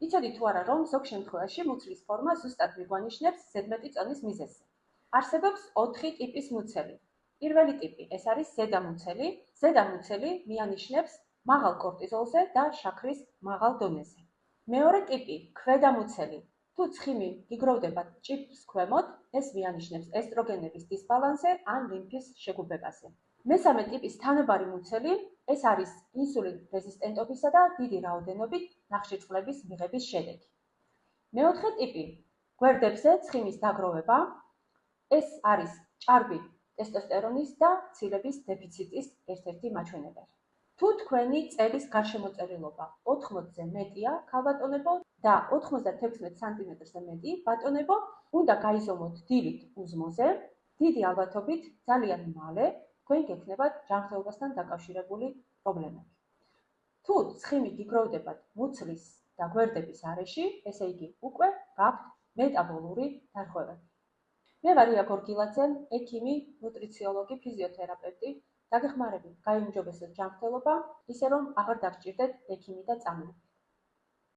იცოდი თუ არა, რომ ზოგ შემთხვევაში მუცლის ფორმა ზუსტად მიგვანიშნებს ზედმეტი წონის მიზეზს. არსებობს 4 ტიპის მუცელი. პირველი ტიპი, ეს არის ზედამუცელი. ზედამუცელი მიანიშნებს მაღალ კორტიზოლზე და შაქრის მაღალ დონეზე. მეორე ტიპი, ქვედამუცელი. თუ ცხიმი გიგროვდება ჭიps ქვემოთ, ეს მიანიშნებს ესტროგენების დისბალანსზე ან ლიმფის შეგუბებაზე. მესამე ტიპის თანაბარი მუცელი, ეს არის ინსულინ რეზისტენტობისა და დიდი რაოდენობით ნახშირწყლების მიღების შედეგი. მეოთხე ტიპი, გვერდებზე ცხიმის დაგროვება, ეს არის ჭარბი ტესტოსტერონის და ცილების დეფიციტის ერთ-ერთი მაჩვენებელი. თუ თქვენი წელის გარშემოწერილობა 80-ზე მეტია, ქალბატონებო, და 96 სანტიმეტრზე მეტი, ბატონებო, უნდა გაიზომოთ დილით უზმოზე, დიდი ალბათობით ძალიან მალე თქვენ გექნებათ ჯანმრთელობასთან დაკავშირებული პრობლემები. თუ ცხიმი გიგროვდებათ მუცლის და გვერდების არეში, ესე იგი უკვე გაქვთ მეტაბოლური დარღვევები. მე ვარ ია გორგილაძე, ექიმი, ნუტრიციოლოგი, ფიზიოთერაპევტი. დაგეხმარებით, გაიუმჯობესოთ ჯანმრთელობა, ისე რომ აღარ დაგჭირდეთ ექიმი და წამლი.